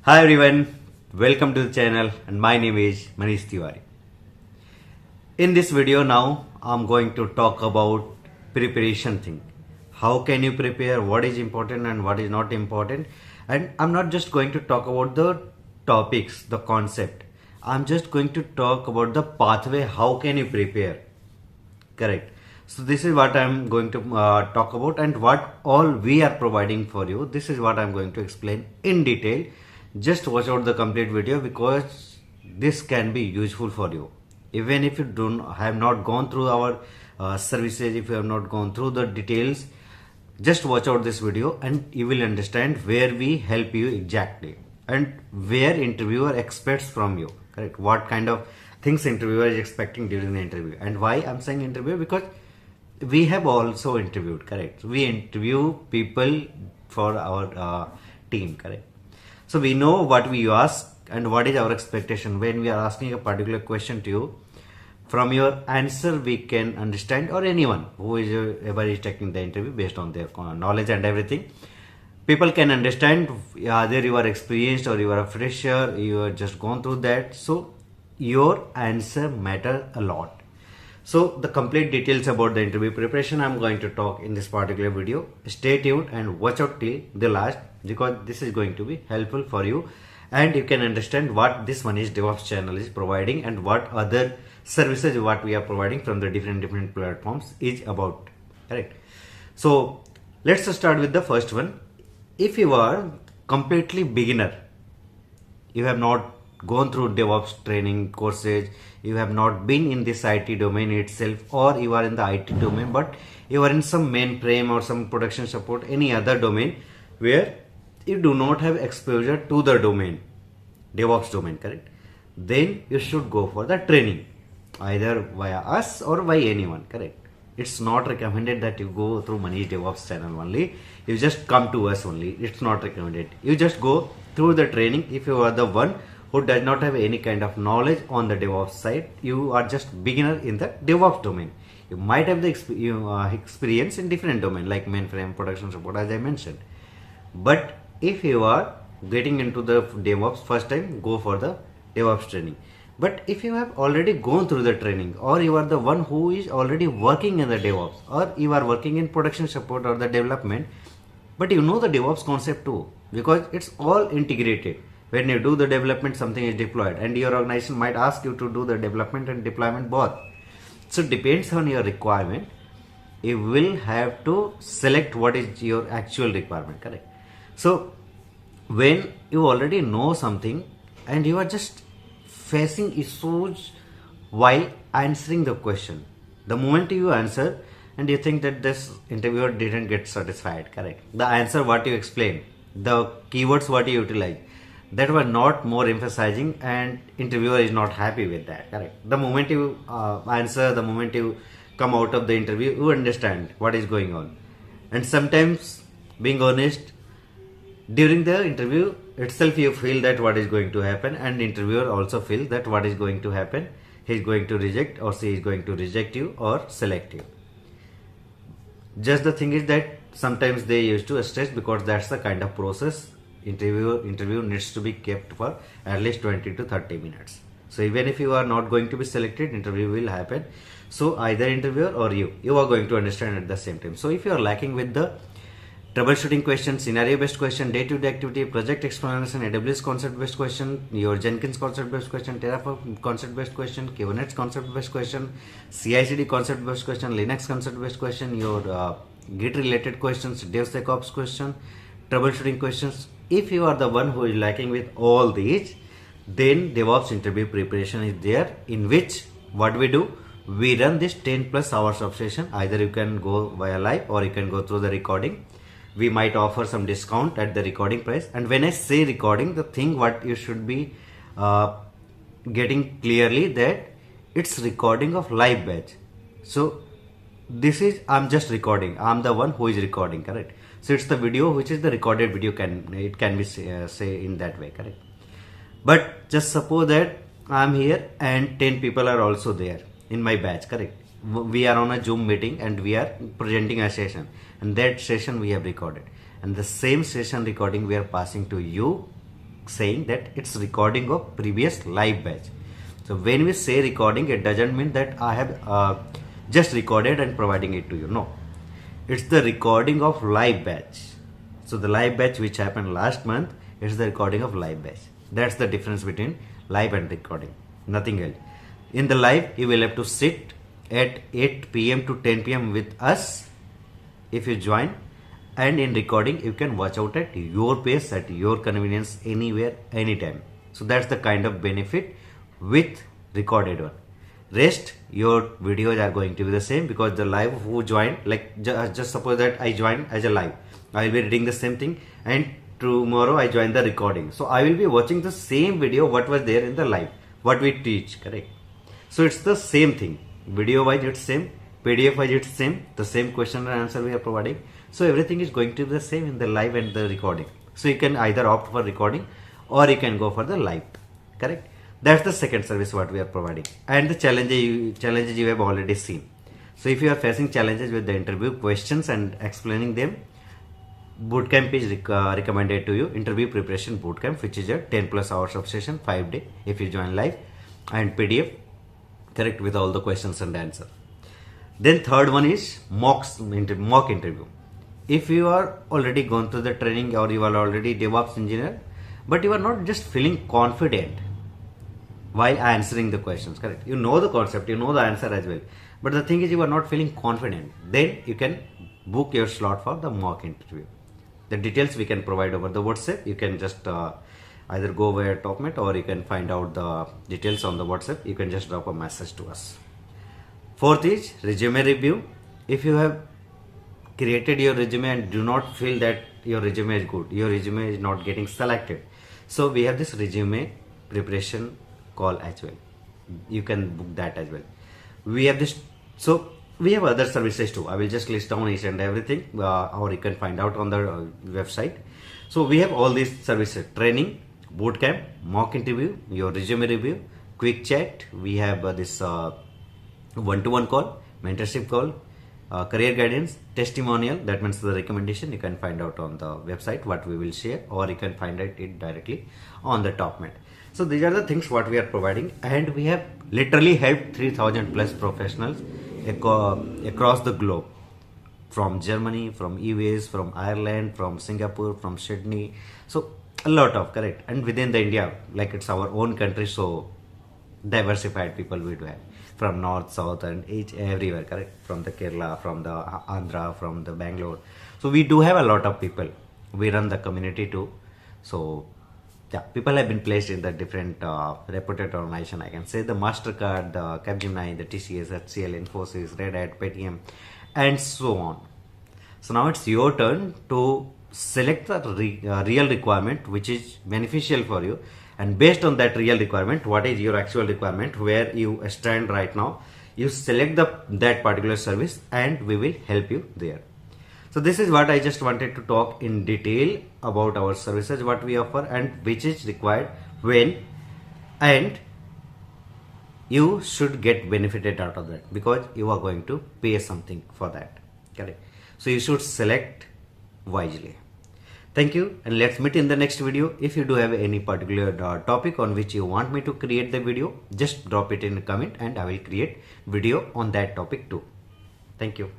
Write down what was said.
Hi everyone, welcome to the channel and my name is Manish Tiwari. In this video now I'm going to talk about preparation thing. How can you prepare, what is important and what is not important, and I'm not just going to talk about the topics, the concept. I'm just going to talk about the pathway, how can you prepare. Correct. So this is what I'm going to talk about and what all we are providing for you. This is what I'm going to explain in detail. Just watch out the complete video because this can be useful for you. Even if you have not gone through our services, if you have not gone through the details, just watch out this video and you will understand where we help you exactly and where interviewer expects from you. Correct. What kind of things interviewer is expecting during the interview. And why I'm saying interview, because we have also interviewed. Correct. We interview people for our team. Correct. So we know what we ask and what is our expectation when we are asking a particular question to you. From your answer we can understand, or anyone who is ever is taking the interview based on their knowledge and everything, people can understand either you are experienced or you are a fresher, you are just gone through that. So your answer matter a lot. So the complete details about the interview preparation I'm going to talk in this particular video. Stay tuned and watch out till the last, because this is going to be helpful for you and you can understand what this Manish DevOps channel is providing and what other services what we are providing from the different platforms is about. Correct. So let's start with the first one. If you are completely beginner, you have not gone through DevOps training courses, you have not been in this IT domain itself, or you are in the IT domain but you are in some mainframe or some production support, any other domain where you do not have exposure to the domain, DevOps domain, correct? Then you should go for the training, either via us or by anyone, correct? It's not recommended that you go through Manish DevOps channel only. You just come to us only. It's not recommended. You just go through the training. If you are the one who does not have any kind of knowledge on the DevOps side, you are just beginner in the DevOps domain. You might have the experience in different domain like mainframe, production support, as I mentioned. But if you are getting into the DevOps first time, go for the DevOps training. But if you have already gone through the training, or you are the one who is already working in the DevOps, or you are working in production support or the development, but you know the DevOps concept too, because it's all integrated. When you do the development, something is deployed and your organization might ask you to do the development and deployment both. So it depends on your requirement. You will have to select what is your actual requirement, correct? So when you already know something and you are just facing issues while answering the question, the moment you answer and you think that this interviewer didn't get satisfied, correct? The answer what you explained, the keywords what you utilize, that were not more emphasizing and interviewer is not happy with that, correct? The moment you answer, the moment you come out of the interview, you understand what is going on. And sometimes, being honest, during the interview itself you feel that what is going to happen, and interviewer also feels that what is going to happen. He is going to reject or she is going to reject you or select you. Just the thing is that sometimes they used to stress, because that's the kind of process. Interview needs to be kept for at least 20 to 30 minutes. So even if you are not going to be selected, interview will happen. So either interviewer or you are going to understand at the same time. So if you are lacking with the troubleshooting question, scenario based question, day-to-day activity, project explanation, AWS concept based question, your Jenkins concept based question, Terraform concept based question, Kubernetes concept based question, CI/CD concept based question, Linux concept based question, your Git related questions, DevSecOps question, troubleshooting questions. If you are the one who is lacking with all these, then DevOps interview preparation is there, in which what we do, we run this 10 plus hours of session. Either you can go via live or you can go through the recording. We might offer some discount at the recording price. And when I say recording, the thing what you should be getting clearly that it's recording of live batch. So this is, I'm just recording. I'm the one who is recording, correct? So it's the video which is the recorded video, it can be say in that way, correct? But just suppose that I'm here and 10 people are also there in my batch, correct? We are on a Zoom meeting and we are presenting a session, and that session we have recorded, and the same session recording we are passing to you saying that it's recording of previous live batch. So when we say recording, it doesn't mean that I have just recorded and providing it to you. No, it's the recording of live batch. So the live batch which happened last month is the recording of live batch. That's the difference between live and recording, nothing else. In the live, you will have to sit at 8 p.m. to 10 p.m. with us if you join, and in recording you can watch out at your pace, at your convenience, anywhere, anytime. So that's the kind of benefit with recorded one. Rest, your videos are going to be the same, because the live who joined, like just suppose that I joined as a live, I will be reading the same thing, and tomorrow I join the recording. So I will be watching the same video what was there in the live, what we teach, correct? So it's the same thing. Video wise it's same, PDF wise it's same, the same question and answer we are providing. So everything is going to be the same in the live and the recording. So you can either opt for recording or you can go for the live, correct? That's the second service what we are providing. And the challenges you have already seen. So if you are facing challenges with the interview questions and explaining them, bootcamp is recommended to you. Interview preparation bootcamp, which is a 10 plus hours of session, 5 days if you join live, and PDF, correct, with all the questions and answer. Then third one is mock interview. If you are already gone through the training, or you are already DevOps engineer, but you are not just feeling confident while answering the questions, correct? You know the concept, you know the answer as well, but the thing is you are not feeling confident, then you can book your slot for the mock interview. The details we can provide over the WhatsApp. You can just either go via TopMate, or you can find out the details on the WhatsApp. You can just drop a message to us. Fourth is resume review. If you have created your resume and do not feel that your resume is good, your resume is not getting selected, so we have this resume preparation call as well. You can book that as well. We have this, so we have other services too. I will just list down each and everything, or you can find out on the website. So we have all these services: training, bootcamp, mock interview, your resume review, quick chat. We have this one-to-one call, mentorship call, career guidance, testimonial. That means the recommendation. You can find out on the website what we will share, or you can find it directly on the TopMate. So these are the things what we are providing, and we have literally helped 3,000 plus professionals across the globe, from Germany, from US, from Ireland, from Singapore, from Sydney. So a lot of, correct, and within the India, like it's our own country, so diversified people we do have from north, south, and everywhere, correct, from the Kerala, from the Andhra, from the Bangalore. So we do have a lot of people. We run the community too. So yeah, people have been placed in the different reputed organization. I can say the MasterCard, the Capgemini, the TCS, HCL, Infosys, Red Hat, Paytm, and so on. So now it's your turn to select the real requirement which is beneficial for you, and based on that real requirement, what is your actual requirement, where you stand right now, you select that particular service, and we will help you there. So this is what I just wanted to talk in detail about our services, what we offer, and which is required when, and you should get benefited out of that, because you are going to pay something for that, correct? So you should select wisely. Thank you, and let's meet in the next video. If you do have any particular topic on which you want me to create the video, just drop it in a comment and I will create video on that topic too. Thank you.